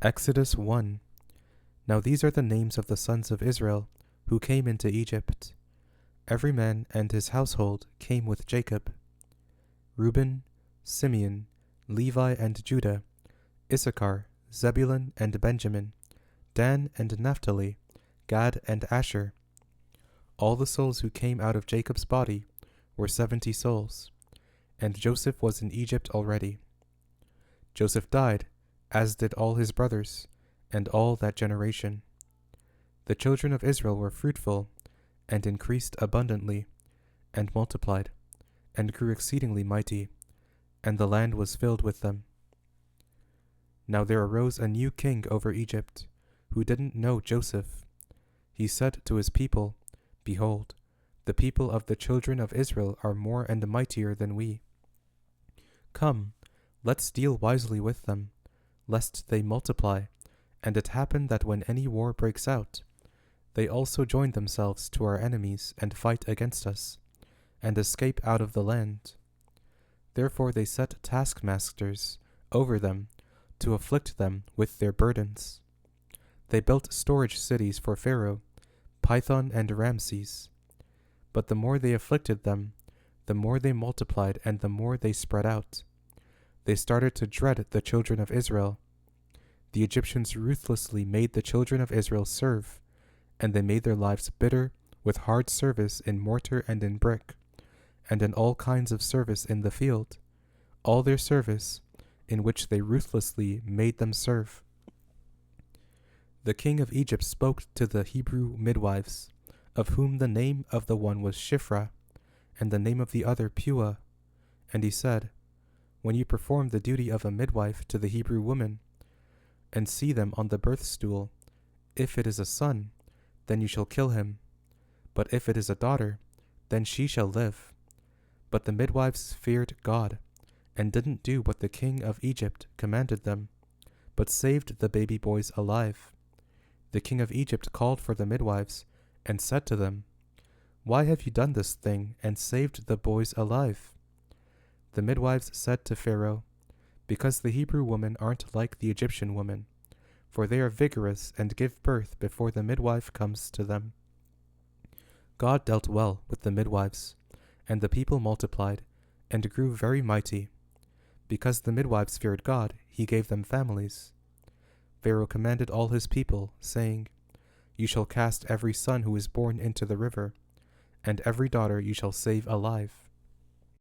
Exodus 1. Now these are the names of the sons of Israel who came into Egypt. Every man and his household came with Jacob: Reuben, Simeon, Levi and Judah, Issachar, Zebulun and Benjamin, Dan and Naphtali, Gad and Asher. All the souls who came out of Jacob's body were 70 souls, and Joseph was in Egypt already. Joseph died, as did all his brothers, and all that generation. The children of Israel were fruitful, and increased abundantly, and multiplied, and grew exceedingly mighty, and the land was filled with them. Now there arose a new king over Egypt, who didn't know Joseph. He said to his people, Behold, the people of the children of Israel are more and mightier than we. Come, let's deal wisely with them, lest they multiply. And it happened that when any war breaks out, they also join themselves to our enemies and fight against us, and escape out of the land. Therefore they set taskmasters over them to afflict them with their burdens. They built storage cities for Pharaoh, Pithom and Ramses. But the more they afflicted them, the more they multiplied and the more they spread out. They started to dread the children of Israel. The Egyptians ruthlessly made the children of Israel serve, and they made their lives bitter with hard service in mortar and in brick, and in all kinds of service in the field, all their service, in which they ruthlessly made them serve. The king of Egypt spoke to the Hebrew midwives, of whom the name of the one was Shiphrah, and the name of the other Puah. And he said, When you perform the duty of a midwife to the Hebrew woman, and see them on the birth stool, if it is a son, then you shall kill him. But if it is a daughter, then she shall live. But the midwives feared God, and didn't do what the king of Egypt commanded them, but saved the baby boys alive. The king of Egypt called for the midwives, and said to them, Why have you done this thing, and saved the boys alive? The midwives said to Pharaoh, Because the Hebrew women aren't like the Egyptian women, for they are vigorous and give birth before the midwife comes to them. God dealt well with the midwives, and the people multiplied, and grew very mighty. Because the midwives feared God, he gave them families. Pharaoh commanded all his people, saying, You shall cast every son who is born into the river, and every daughter you shall save alive.